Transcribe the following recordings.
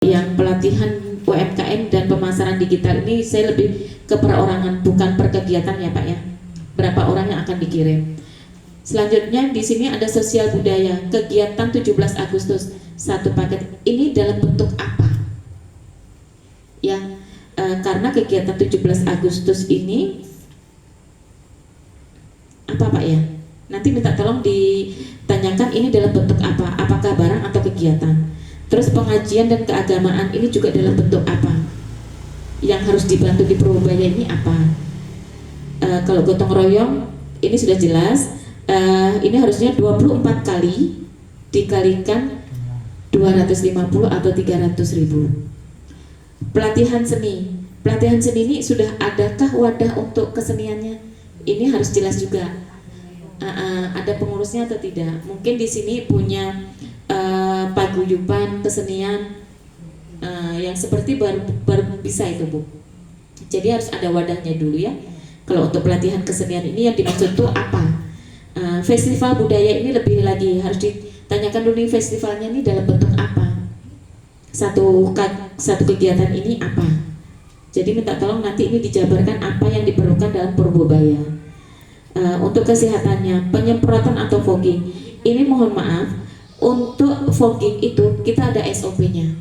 yang pelatihan UMKM dan pemasaran digital ini saya lebih ke perorangan, bukan per kegiatan ya Pak ya. Berapa orang yang akan dikirim. Selanjutnya di sini ada sosial budaya, kegiatan 17 Agustus, satu paket. Ini dalam bentuk apa? Ya, karena kegiatan 17 Agustus ini apa Pak ya? Nanti minta tolong ditanyakan ini dalam bentuk apa? Apakah barang atau kegiatan? Terus pengajian dan keagamaan ini juga dalam bentuk apa? Yang harus dibantu di Purwobaya ini apa? Kalau gotong royong ini sudah jelas. Ini harusnya 24 kali dikalikan 250 atau 300.000. Pelatihan seni ini sudah adakah wadah untuk keseniannya? Ini harus jelas juga. Ada pengurusnya atau tidak? Mungkin di sini punya paguyuban kesenian yang seperti baru bisa itu Bu. Jadi harus ada wadahnya dulu ya. Kalau untuk pelatihan kesenian ini yang dimaksud itu apa? Festival budaya ini lebih lagi harus ditanyakan dulu nih, festivalnya ini dalam bentuk apa? Satu kegiatan ini apa? Jadi minta tolong nanti ini dijabarkan apa yang diperlukan dalam Purwobaya. Untuk kesehatannya, penyemprotan atau fogging. Ini mohon maaf, untuk fogging itu kita ada SOP-nya.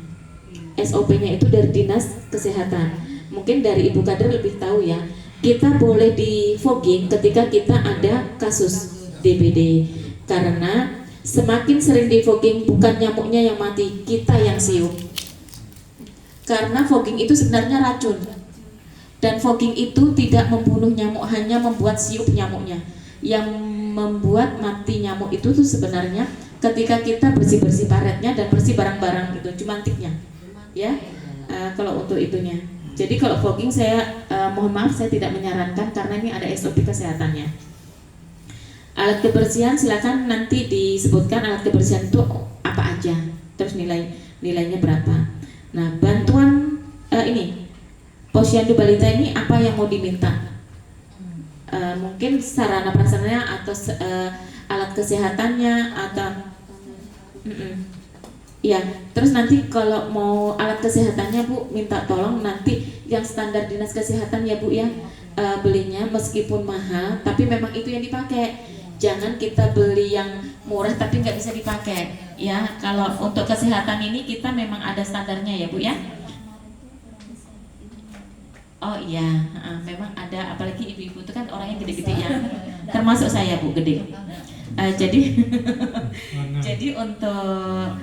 SOP-nya itu dari Dinas Kesehatan. Mungkin dari Ibu Kader lebih tahu ya. Kita boleh di fogging ketika kita ada kasus DBD, karena semakin sering di fogging bukan nyamuknya yang mati, kita yang siup. Karena fogging itu sebenarnya racun, dan fogging itu tidak membunuh nyamuk, hanya membuat siup nyamuknya. Yang membuat mati nyamuk itu tuh sebenarnya ketika kita bersih-bersih paretnya dan bersih barang-barang itu, cumantiknya ya. Kalau untuk itunya, jadi kalau fogging saya mohon maaf saya tidak menyarankan karena ini ada SOP kesehatannya. Alat kebersihan silakan nanti disebutkan alat kebersihan itu apa aja, terus nilainya berapa. Nah, bantuan ini Posyandu Balita ini apa yang mau diminta? Mungkin sarana prasarananya atau alat kesehatannya atau ya. Terus nanti kalau mau alat kesehatannya Bu, minta tolong nanti yang standar Dinas Kesehatan ya Bu ya, belinya meskipun mahal tapi memang itu yang dipakai. Jangan kita beli yang murah tapi nggak bisa dipakai ya. Kalau untuk kesehatan ini kita memang ada standarnya ya Bu ya. Oh iya, memang ada, apalagi ibu-ibu itu kan orang yang gede-gede ya. Termasuk saya Bu, gede. Jadi untuk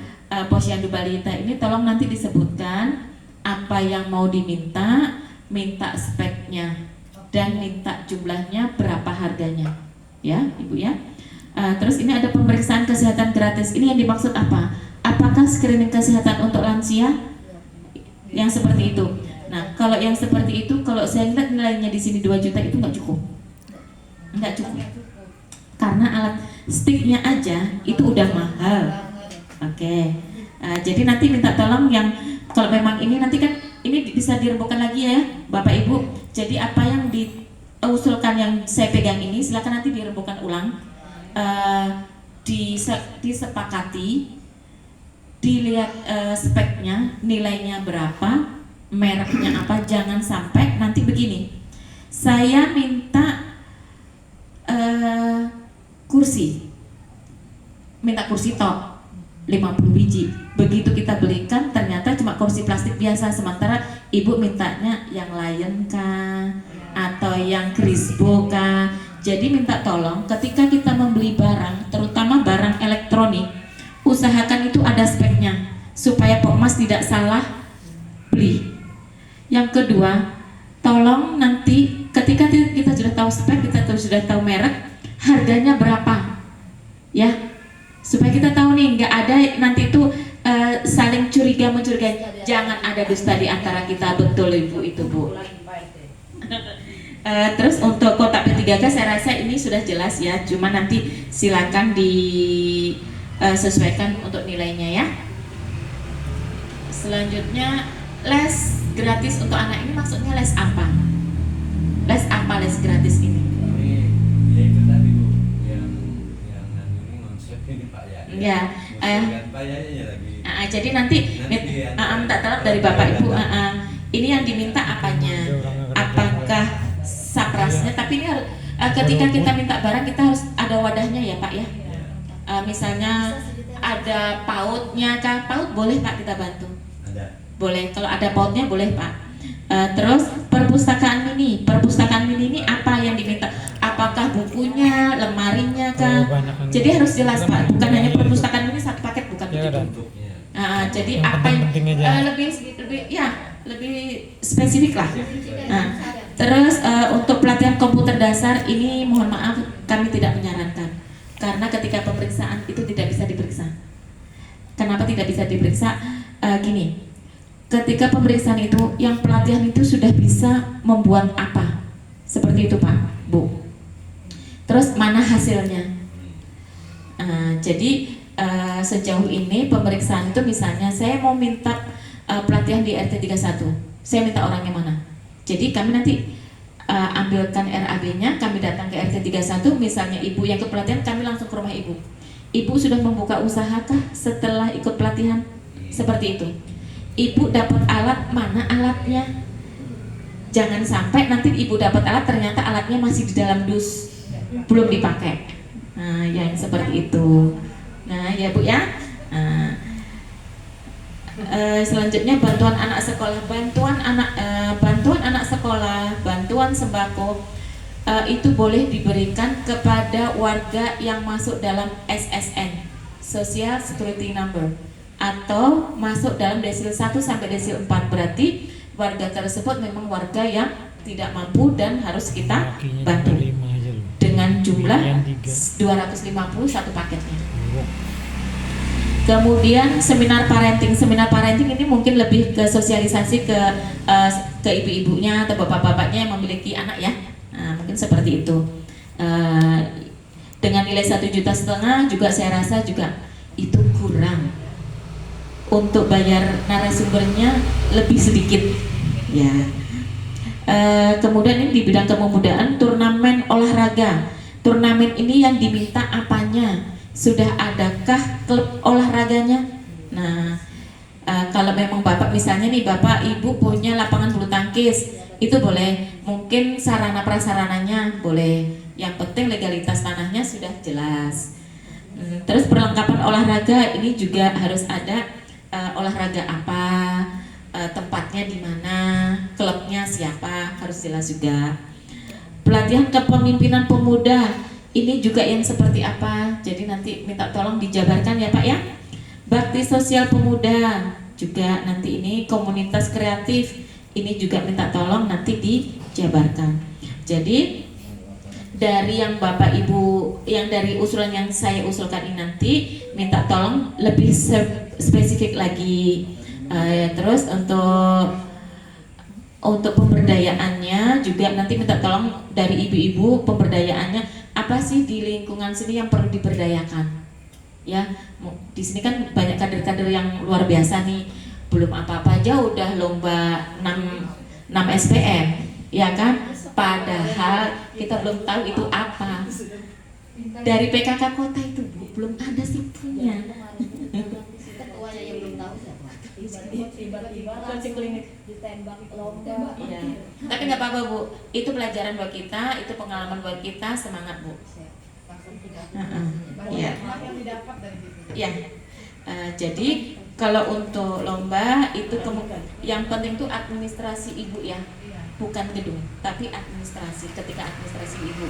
Posyandu Balita ini tolong nanti disebutkan apa yang mau diminta, minta speknya dan minta jumlahnya, berapa harganya ya Ibu ya. Terus ini ada pemeriksaan kesehatan gratis. Ini yang dimaksud apa? Apakah screening kesehatan untuk lansia? Yang seperti itu. Nah, kalau yang seperti itu, kalau saya lihat nilainya di sini 2 juta itu nggak cukup. Nggak cukup. Karena alat sticknya aja itu udah mahal. Oke. Jadi nanti minta tolong yang kalau memang ini nanti kan ini bisa dirembukan lagi ya Bapak Ibu. Jadi apa yang diusulkan yang saya pegang ini silakan nanti dirembukan ulang. Disepakati, dilihat speknya, nilainya berapa, mereknya apa. Jangan sampai nanti begini, saya minta minta kursi top 50 biji, begitu kita belikan ternyata cuma kursi plastik biasa, sementara Ibu mintanya yang Lion kah atau yang Crispo kah. Jadi minta tolong ketika kita membeli barang, terutama barang elektronik, usahakan itu ada speknya supaya Pokmas tidak salah beli. Yang kedua, tolong nanti ketika kita sudah tahu spek, kita sudah tahu merek, harganya berapa ya, supaya kita tahu nih, nggak ada nanti itu saling curiga mencurigai. Jangan ada dusta di antara kita, betul Ibu itu Bu. Terus untuk kotak P3K saya rasa ini sudah jelas ya, cuma nanti silakan disesuaikan untuk nilainya ya. Selanjutnya les gratis untuk anak ini maksudnya les apa? Les apa les gratis ini? Ya itu tadi Bu, yang ini konsep ini Pak ya. Ya. Bayarnya lagi. Jadi nanti minta tolong dari Bapak Ibu. Ini yang diminta apanya? Apakah saprasnya? Tapi ini harus ketika kita minta barang kita harus ada wadahnya ya Pak ya. Misalnya ada pautnya kah? Paut boleh Pak kita bantu. Boleh, kalau ada pautnya boleh Pak. Terus perpustakaan mini ini apa yang diminta? Apakah bukunya, lemarinya kah? Jadi harus jelas Pak, bukan hanya perpustakaan mini satu paket, bukan begitu. Jadi yang apa yang lebih spesifik lah. Terus untuk pelatihan komputer dasar ini mohon maaf kami tidak menyarankan karena ketika pemeriksaan itu tidak bisa diperiksa. Kenapa tidak bisa diperiksa? Gini. Ketika pemeriksaan itu, yang pelatihan itu sudah bisa membuat apa? Seperti itu Pak, Bu. Terus mana hasilnya? Jadi sejauh ini pemeriksaan itu misalnya saya mau minta pelatihan di RT 31, saya minta orangnya mana? Jadi kami nanti ambilkan RAB-nya, kami datang ke RT 31, misalnya ibu yang ke pelatihan, kami langsung ke rumah ibu. Ibu sudah membuka usahakah setelah ikut pelatihan? Seperti itu. Ibu dapat alat, mana alatnya? Jangan sampai nanti ibu dapat alat ternyata alatnya masih di dalam dus, belum dipakai. Nah, yang seperti itu. Nah, ya Bu ya. Selanjutnya bantuan anak sekolah, bantuan anak sekolah, bantuan sembako itu boleh diberikan kepada warga yang masuk dalam SSN, Social Security Number, atau masuk dalam desil 1 sampai desil 4, berarti warga tersebut memang warga yang tidak mampu dan harus kita bantu dengan jumlah 250 satu paketnya. Kemudian seminar parenting ini mungkin lebih ke sosialisasi ke ibu-ibunya atau bapak-bapaknya yang memiliki anak ya. Nah, mungkin seperti itu. Dengan nilai 1,5 juta juga saya rasa juga itu kurang. Untuk bayar narasumbernya lebih sedikit ya. Kemudian ini di bidang kemudaan, turnamen olahraga. Turnamen ini yang diminta apanya? Sudah adakah klub olahraganya? Nah, kalau memang Bapak misalnya nih Bapak Ibu punya lapangan bulu tangkis, itu boleh. Mungkin sarana prasarananya boleh. Yang penting legalitas tanahnya sudah jelas. Terus perlengkapan olahraga ini juga harus ada. Olahraga apa, tempatnya di mana, klubnya siapa, harus jelas juga. Pelatihan kepemimpinan pemuda ini juga yang seperti apa, jadi nanti minta tolong dijabarkan ya Pak ya. Bakti sosial pemuda juga nanti ini, komunitas kreatif ini juga minta tolong nanti dijabarkan. Jadi dari yang Bapak Ibu, yang dari usulan yang saya usulkan ini nanti minta tolong lebih spesifik lagi. Terus untuk pemberdayaannya juga nanti minta tolong dari ibu-ibu, pemberdayaannya apa sih di lingkungan sini yang perlu diberdayakan ya. Di sini kan banyak kader-kader yang luar biasa nih, belum apa-apa aja udah lomba 6 SPM ya kan, padahal kita belum tahu itu apa. Dari PKK kota itu Bu, belum ada sipunya. Ketuanya yang belum tahu siapa? Tiba-tiba ditembak lomba. Iya. Tapi nggak apa-apa Bu, itu pelajaran buat kita, itu pengalaman buat kita, semangat Bu. Iya. Iya. Jadi kalau untuk lomba itu yang penting tuh administrasi Ibu ya, bukan gedung, tapi administrasi. Ketika administrasi Ibu,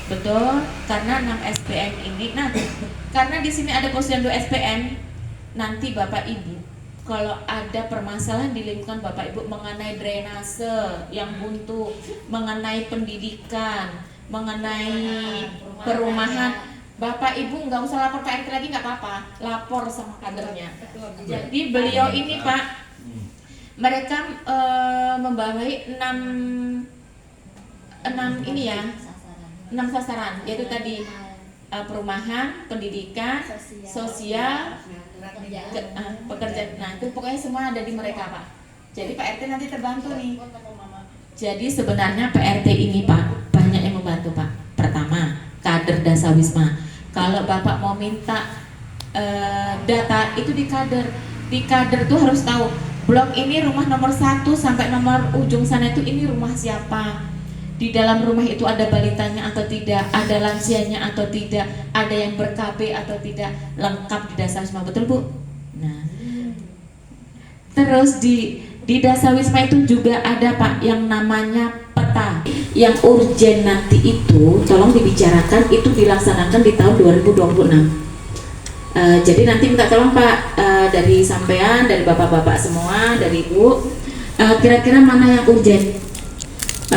betul, karena 6 SPM ini, nah karena di sini ada posyandu SPM, nanti Bapak Ibu kalau ada permasalahan di lingkungan Bapak Ibu mengenai drainase yang buntu, mengenai pendidikan, mengenai perumahan, Bapak Ibu nggak usah lapor ke RT lagi, nggak apa-apa, lapor sama kadernya. Jadi beliau ini Pak, mereka membawahi 6 ini ya, 6 sasaran, yaitu tadi perumahan, pendidikan, sosial, pekerjaan. Nah itu pokoknya semua ada di mereka Pak. Jadi Pak RT nanti terbantu nih. Jadi sebenarnya PRT ini Pak banyak yang membantu Pak. Pertama, kader Dasawisma. Kalau Bapak mau minta data itu di kader, di kader tuh harus tahu blok ini rumah nomor 1 sampai nomor ujung sana itu ini rumah siapa. Di dalam rumah itu ada balitanya atau tidak, ada lansianya atau tidak, ada yang ber-KB atau tidak, lengkap di dasar wisma, betul Bu? Nah, terus di dasar wisma itu juga ada Pak yang namanya peta. Yang urgen nanti itu tolong dibicarakan, itu dilaksanakan di tahun 2026. Jadi nanti minta tolong Pak dari sampean, dari bapak-bapak semua, dari Ibu, kira-kira mana yang urgen?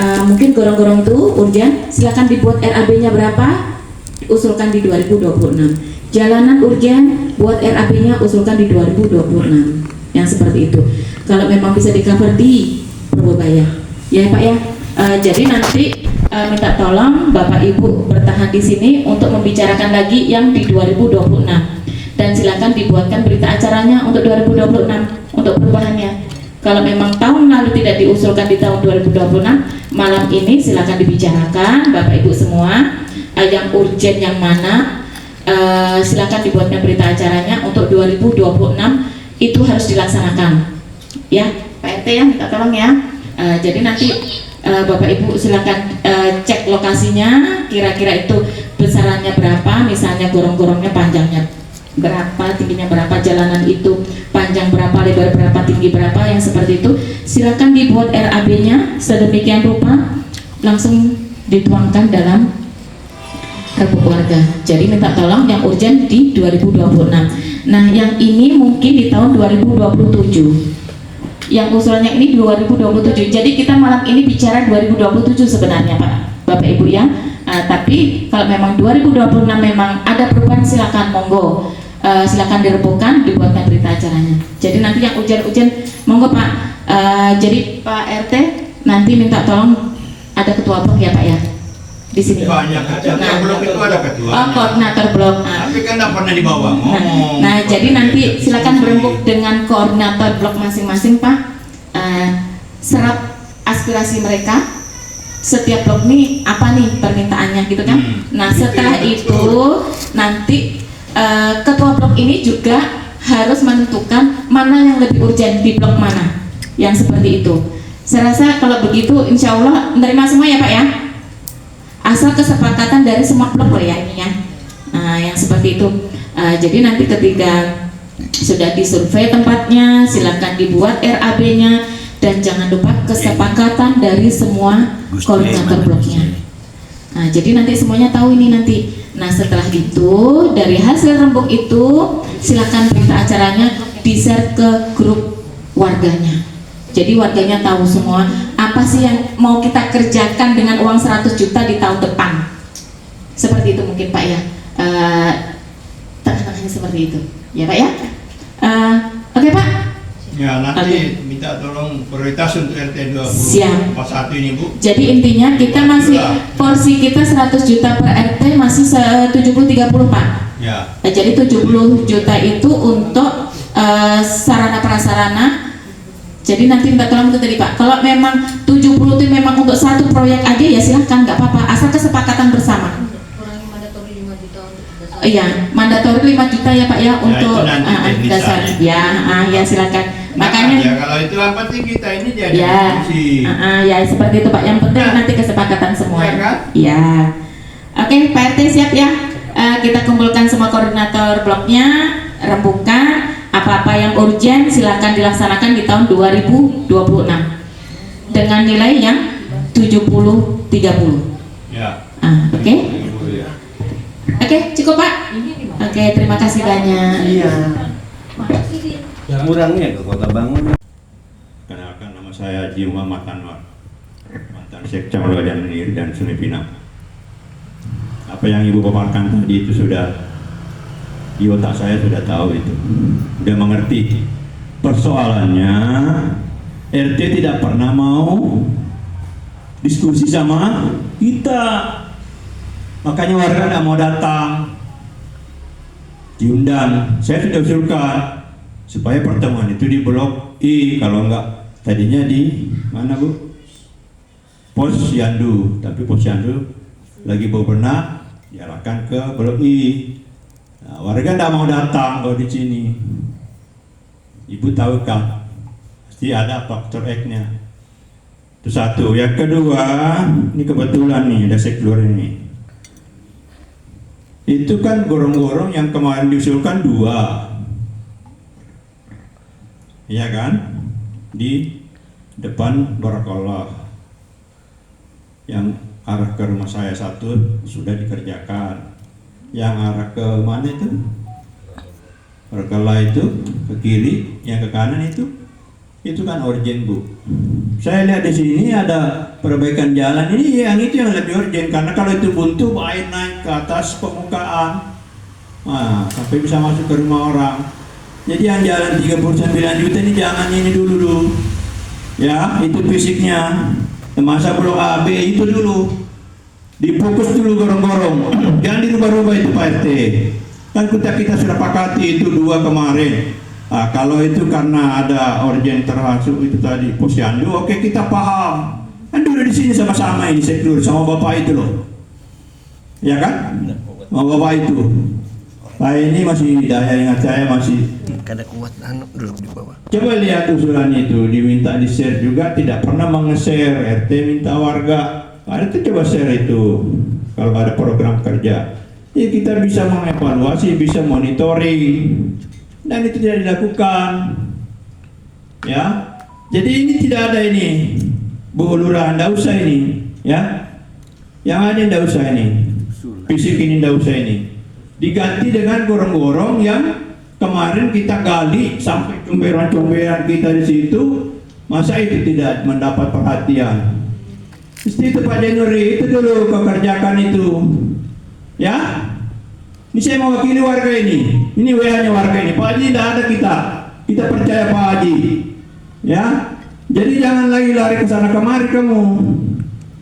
Mungkin gorong-gorong itu urgen, silakan dibuat RAB-nya berapa, usulkan di 2026. Jalanan urgen, buat RAB-nya usulkan di 2026. Yang seperti itu. Kalau memang bisa di cover di Purwobaya, ya Pak ya. Jadi nanti minta tolong Bapak Ibu bertahan di sini untuk membicarakan lagi yang di 2026. Dan silakan dibuatkan berita acaranya untuk 2026 untuk perubahannya. Kalau memang tahun lalu tidak diusulkan di tahun 2026, malam ini silakan dibicarakan Bapak Ibu semua, yang urgen yang mana, silakan dibuatkan berita acaranya untuk 2026 itu harus dilaksanakan. Ya, Pak RT ya, minta tolong ya. Jadi nanti Bapak Ibu silakan cek lokasinya, kira-kira itu besarannya berapa, misalnya gorong-gorongnya panjangnya berapa, tingginya berapa, jalanan itu panjang berapa, lebar berapa, tinggi berapa, yang seperti itu silakan dibuat RAB-nya sedemikian rupa, langsung dituangkan dalam rembuk warga. Jadi minta tolong yang urgent di 2026. Nah yang ini mungkin di tahun 2027, yang usulannya ini 2027. Jadi kita malam ini bicara 2027 sebenarnya Pak Bapak Ibu ya. Tapi kalau memang 2026 memang ada perubahan, silakan monggo, silakan dirembukan, dibuatkan berita acaranya. Jadi nanti yang ujian monggo Pak. Jadi Pak RT nanti minta tolong ada ketua blok ya Pak ya di sini. Banyak ketua blok itu ada ketua. Oh, koordinator blok. Tapi kan tidak pernah dibawa. Nah jadi nanti silakan berembuk dengan koordinator blok masing-masing Pak. Serap aspirasi mereka. Setiap blok nih apa nih permintaannya gitu kan. Nah setelah itu nanti ketua blok ini juga harus menentukan mana yang lebih urgent di blok mana, yang seperti itu. Saya rasa kalau begitu insya Allah menerima semua ya Pak ya, asal kesepakatan dari semua blok loh ya ini ya. Nah yang seperti itu. Jadi nanti ketika sudah disurvei tempatnya, silakan dibuat RAB-nya. Dan jangan lupa kesepakatan dari semua koordinator bloknya. Nah, jadi nanti semuanya tahu ini nanti. Nah, setelah itu dari hasil rembuk itu silakan berita acaranya di-share ke grup warganya. Jadi warganya tahu semua apa sih yang mau kita kerjakan dengan uang 100 juta di tahun depan. Seperti itu mungkin Pak ya. Tengah-tengahnya seperti itu. Ya Pak ya. Oke Pak. Ya nanti minta tolong prioritas untuk RT 21 ini Bu. Jadi intinya kita masih porsi kita 100 juta per RT masih 70-30 Pak. Ya. Nah, jadi 70 juta itu untuk sarana prasarana. Jadi nanti minta tolong itu tadi Pak. Kalau memang 70 itu memang untuk satu proyek aja ya silahkan, nggak apa-apa asal kesepakatan bersama. Kurangi mandatori 5 juta untuk dasar. Iya, mandatori 5 juta ya Pak ya untuk dasar. Ya, ya silakan. Makanya ya kalau itu yang penting kita ini jadi ya, ya seperti itu Pak. Yang penting nanti kesepakatan semua. Ya kan? Ya. Oke, Pak RT siap ya. Kita kumpulkan semua koordinator bloknya, rembukan apa-apa yang urgent silakan dilaksanakan di tahun 2026 dengan nilai yang 70-30. Ya. Oke. Oke, cukup Pak. Oke, terima kasih banyak. Iya. Kurangnya ke Kota Bangun. Kenalkan nama saya Haji Muhammad Anwar, mantan Sekcam dan Menir dan Sungai Pinang. Apa yang Ibu paparkan tadi itu sudah di otak saya sudah tahu itu, sudah mengerti. Persoalannya RT tidak pernah mau diskusi sama kita, makanya warga tidak mau datang. Diundang, saya sudah usulkan supaya pertemuan itu di Blok I, kalau enggak tadinya di mana Bu? Posyandu, tapi Posyandu lagi bebenah diarahkan ke Blok I. Nah, warga tidak mau datang kalau di sini. Ibu tahu kan? Pasti ada faktor X-nya. Itu satu. Yang kedua, ini kebetulan nih ada seklur ini. Itu kan gorong-gorong yang kemarin diusulkan 2, iya kan? Di depan Barakallah. Yang arah ke rumah saya 1 sudah dikerjakan. Yang arah ke mana itu? Barakallah itu ke kiri, yang ke kanan itu kan urgent, Bu. Saya lihat di sini ada perbaikan jalan ini, yang itu yang lebih urgent karena kalau itu buntu air naik ke atas permukaan, sampai bisa masuk ke rumah orang. Jadi yang jalan 39 juta ini jangan ini dulu, ya itu fisiknya. Masa blok A, B itu dulu difokus dulu gorong-gorong, jangan dirubah-rubah itu Pak RT. Kan kita sudah pakati itu 2 kemarin. Kalau itu karena ada urgent termasuk itu tadi posyandu, oke kita paham. Kan dulu di sini sama-sama ini seklur sama bapak itu loh, ya kan? Sama bapak itu. Ini masih daya ingat saya masih. Kada kuat duduk di bawah. Coba lihat usulan itu, diminta di share juga, tidak pernah menge-share. RT minta warga, RT coba share itu kalau ada program kerja. Ya kita bisa mengevaluasi, bisa monitoring. Dan itu tidak dilakukan, ya. Jadi ini tidak ada ini, Bu Lurah, tidak usah ini, ya. Yang ada tidak usah ini, fisik ini tidak usah ini. Diganti dengan gorong-gorong yang kemarin kita gali sampai comberan-comberan kita di situ, masa itu tidak mendapat perhatian. Mesti itu Pak Denuri, itu dulu kau kerjakan itu, ya. Ini saya mewakili warga ini WA-nya warga ini. Pak Haji tidak ada kita percaya Pak Haji, ya. Jadi jangan lagi lari ke sana kemari kamu.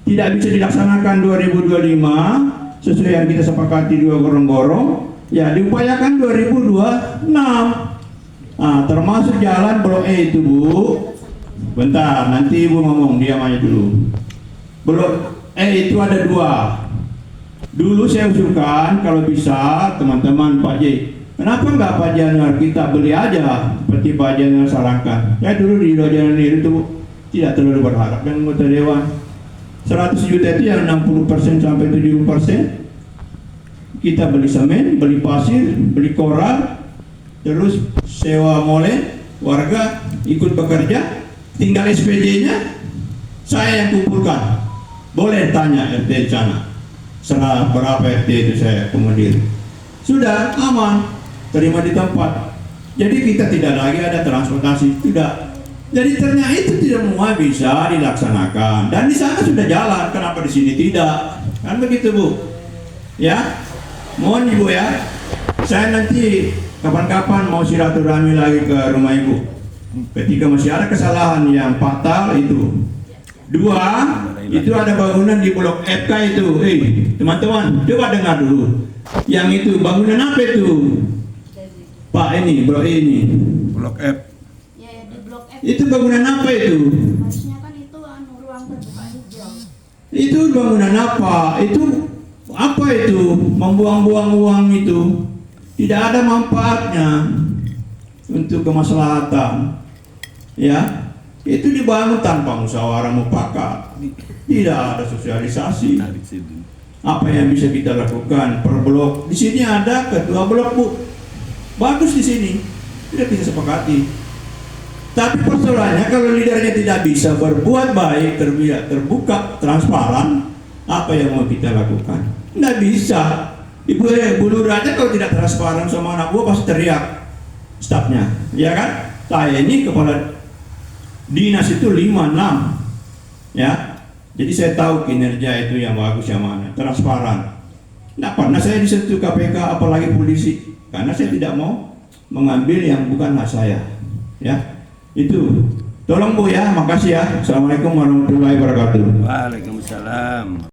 Tidak bisa dilaksanakan 2025 sesuai yang kita sepakati 2 gorong-gorong. Ya diupayakan 2026. Termasuk jalan Blok E itu Bu. Bentar, nanti Ibu ngomong, diam aja dulu. Blok E itu ada 2. Dulu saya usulkan kalau bisa teman-teman Pak J, kenapa enggak Pak Januar kita beli aja seperti Pak Januar sarankan. Ya dulu di Januar itu tidak terlalu berharap dengan anggota dewan. 100 juta itu yang 60% sampai 70%. Kita beli semen, beli pasir, beli koral, terus sewa molen, warga ikut bekerja, tinggal SPJ-nya saya yang kumpulkan. Boleh tanya RT di sana. Serah berapa RT itu saya komandir. Sudah aman, terima di tempat. Jadi kita tidak lagi ada transportasi, tidak. Jadi ternyata itu tidak semua bisa dilaksanakan. Dan di sana sudah jalan, kenapa di sini tidak? Kan begitu Bu. Ya, mohon Ibu ya. Saya nanti kapan-kapan mau silaturahmi lagi ke rumah Ibu. Ketika masih ada kesalahan yang fatal itu. 2, itu ada bangunan di Blok FK itu. Teman-teman, coba dengar dulu. Yang itu bangunan apa itu? Pak ini, Blok ini. Blok F. Ya, di Blok F. Itu bangunan apa itu? Harusnya kan itu ruang terbuka hijau. Itu bangunan apa? Itu apa itu? Membuang-buang uang itu. Tidak ada manfaatnya untuk kemaslahatan. Ya. Itu dibangun tanpa musyawarah mufakat, tidak ada sosialisasi. Apa yang bisa kita lakukan per blok? Di sini ada ketua blok Bu, bagus di sini, tidak bisa sepakati. Tapi persoalannya kalau leadernya tidak bisa berbuat baik, terbuka, transparan, apa yang mau kita lakukan? Tidak bisa. Ibu Lurah aja kalau tidak transparan sama anak buah pasti teriak stafnya, ya kan? Saya ini kepala dinas itu 5-6, ya. Jadi saya tahu kinerja itu yang bagus yang mana, transparan. Nah, pernah saya disentuh KPK apalagi polisi, karena saya tidak mau mengambil yang bukan hak saya, ya. Itu. Tolong Bu ya, makasih ya. Assalamualaikum warahmatullahi wabarakatuh. Waalaikumsalam.